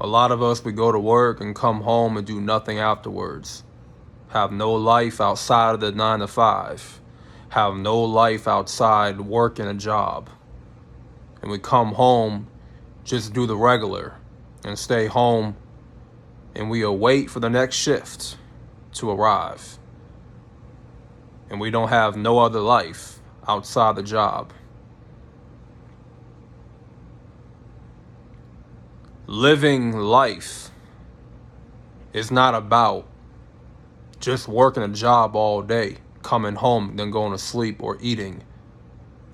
A lot of us, we go to work and come home and do nothing afterwards. Have no life outside of the 9 to 5. Have no life outside working a job. And we come home, just do the regular and stay home, and we await for the next shift to arrive. And we don't have no other life outside the job. Living life is not about just working a job all day, coming home, then going to sleep, or eating,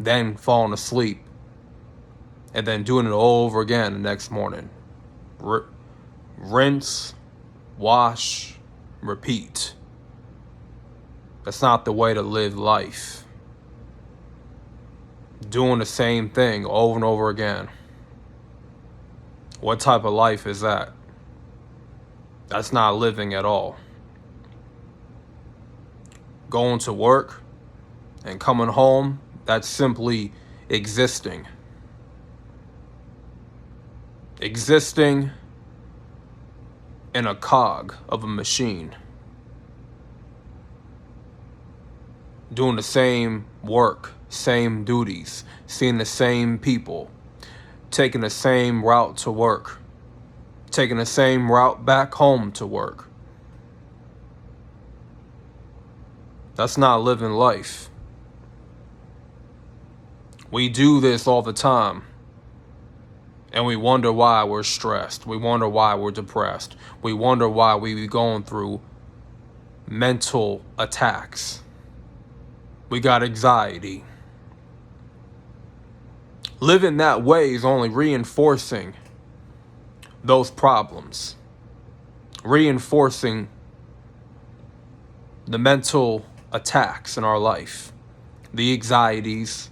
then falling asleep, and then doing it all over again the next morning. Rinse, wash, repeat. That's not the way to live life. Doing the same thing over and over again. What type of life is that? That's not living at all. Going to work and coming home, that's simply existing. Existing in a cog of a machine. Doing the same work, same duties, seeing the same people, taking the same route to work, taking the same route back home to work. That's not living life. We do this all the time, and we wonder why we're stressed. We wonder why we're depressed. We wonder why we be going through mental attacks. We got anxiety. Living that way is only reinforcing those problems, reinforcing the mental attacks in our life, the anxieties,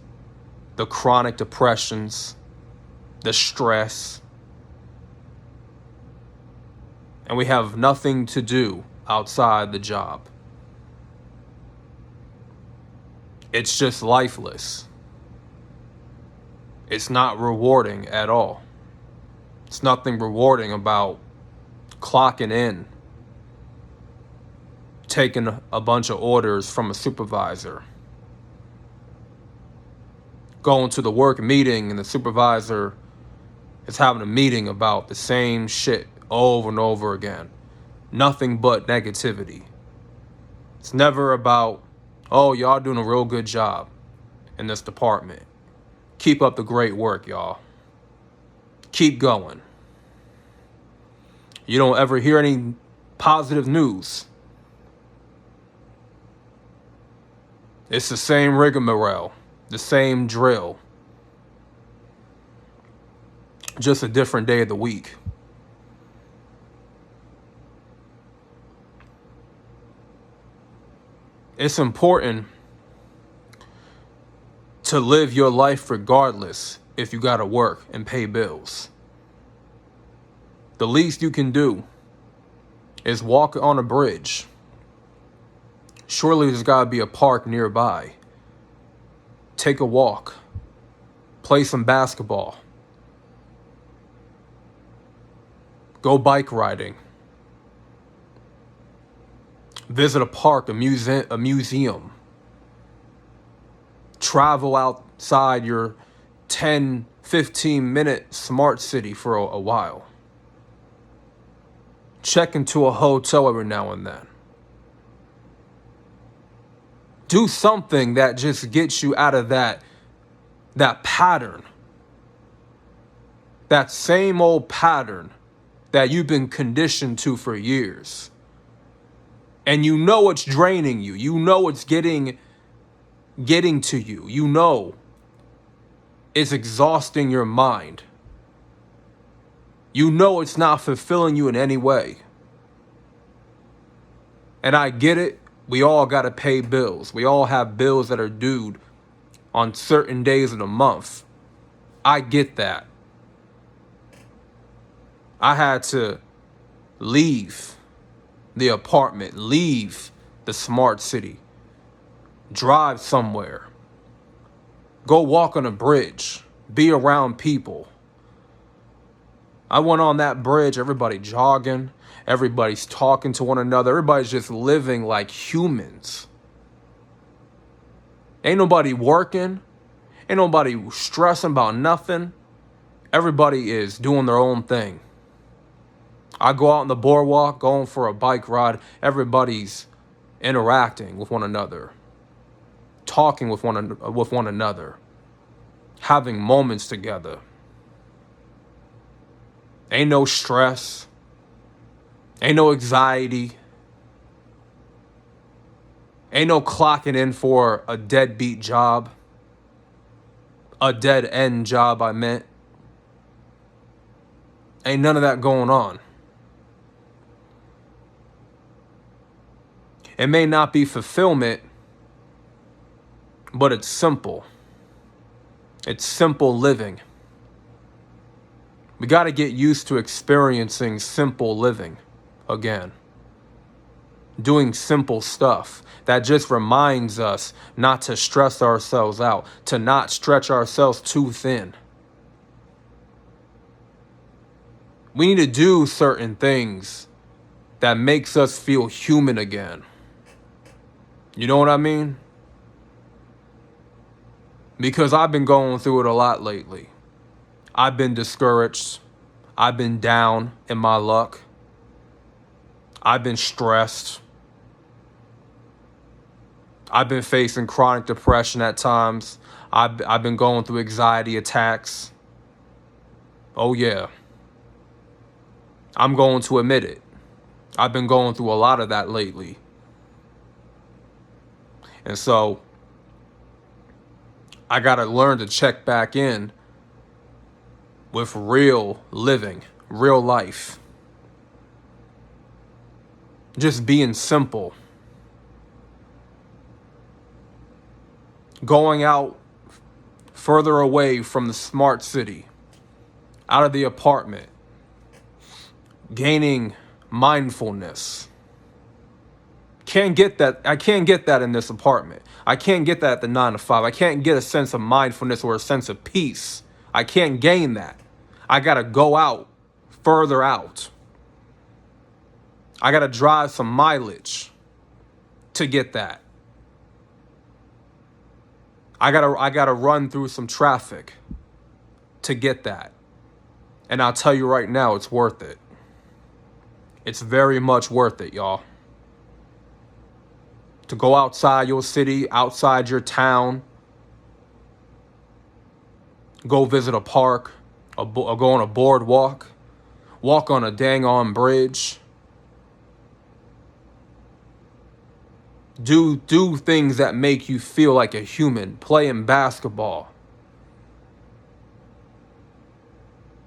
the chronic depressions, the stress. And we have nothing to do outside the job. It's just lifeless. It's not rewarding at all. It's nothing rewarding about clocking in, taking a bunch of orders from a supervisor, going to the work meeting and the supervisor is having a meeting about the same shit over and over again. Nothing but negativity. It's never about, oh, y'all doing a real good job in this department. Keep up the great work, y'all. Keep going. You don't ever hear any positive news. It's the same rigmarole, the same drill. Just a different day of the week. It's important to live your life regardless if you gotta work and pay bills. The least you can do is walk on a bridge. Surely there's gotta be a park nearby. Take a walk. Play some basketball. Go bike riding. Visit a park, a museum. Travel outside your 10, 15-minute smart city for a while. Check into a hotel every now and then. Do something that just gets you out of that pattern. That same old pattern that you've been conditioned to for years. And you know it's draining you. You know it's getting to you. You know it's exhausting your mind. You know it's not fulfilling you in any way. And I get it. We all got to pay bills. We all have bills that are due on certain days of the month. I get that. I had to leave the apartment, leave the smart city, drive somewhere, go walk on a bridge, be around people, I went on that bridge, everybody jogging, everybody's talking to one another, everybody's just living like humans. Ain't nobody working, ain't nobody stressing about nothing. Everybody is doing their own thing. I go out on the boardwalk, going for a bike ride, everybody's interacting with one another, talking with one another, having moments together. Ain't no stress, ain't no anxiety, ain't no clocking in for a deadbeat job, a dead end job, I meant. Ain't none of that going on. It may not be fulfillment, but it's simple. It's simple living. We got to get used to experiencing simple living again. Doing simple stuff that just reminds us not to stress ourselves out, to not stretch ourselves too thin. We need to do certain things that makes us feel human again. You know what I mean? Because I've been going through it a lot lately. I've been discouraged. I've been down in my luck. I've been stressed. I've been facing chronic depression at times. I've been going through anxiety attacks. Oh yeah. I'm going to admit it. I've been going through a lot of that lately. And so I got to learn to check back in with real living, real life. Just being simple. Going out further away from the smart city, out of the apartment, gaining mindfulness. Can't get that. I can't get that in this apartment. I can't get that at the 9 to 5. I can't get a sense of mindfulness or a sense of peace. I can't gain that. I got to go out, further out. I got to drive some mileage to get that. I gotta run through some traffic to get that. And I'll tell you right now, it's worth it. It's very much worth it, y'all. To go outside your city, outside your town, go visit a park, or go on a boardwalk, walk on a dang on bridge. Do things that make you feel like a human. Playing basketball.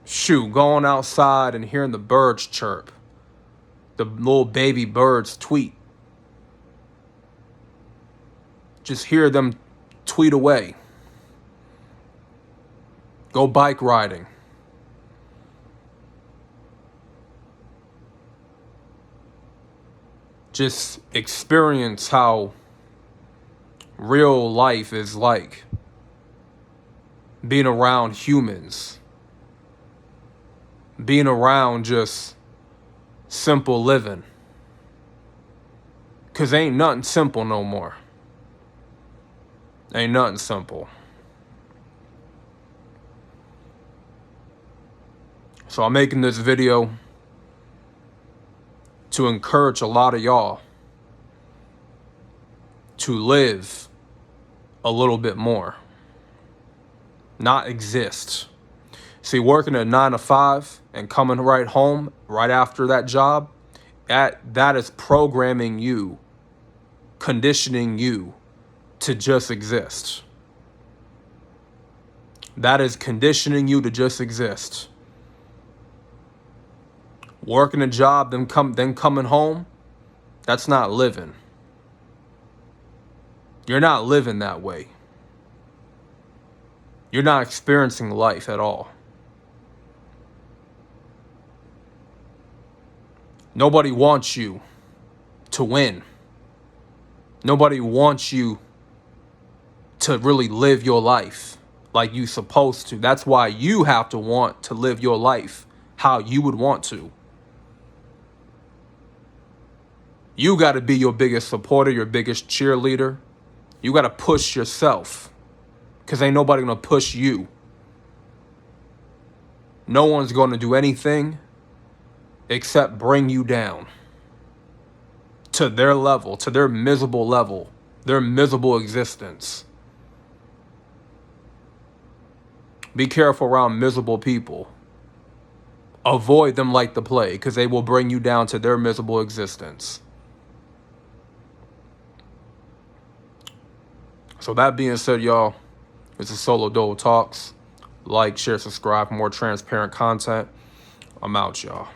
Shoot, going outside and hearing the birds chirp. The little baby birds tweet. Just hear them tweet away. Go bike riding. Just experience how real life is like. Being around humans. Being around just simple living. 'Cause ain't nothing simple no more. Ain't nothing simple. So I'm making this video to encourage a lot of y'all to live a little bit more. Not exist. See, working a 9 to 5 and coming right home right after that job, that is programming you, conditioning you to just exist. That is conditioning you to just exist. Working a job, then coming home, that's not living. You're not living that way. You're not experiencing life at all. Nobody wants you to win. Nobody wants you to really live your life like you're supposed to. That's why you have to want to live your life how you would want to. You got to be your biggest supporter, your biggest cheerleader. You got to push yourself, because ain't nobody going to push you. No one's going to do anything except bring you down to their level, to their miserable level, their miserable existence. Be careful around miserable people. Avoid them like the plague, because they will bring you down to their miserable existence. So that being said, y'all, this is Solo Dolo Talks. Like, share, subscribe for more transparent content. I'm out, y'all.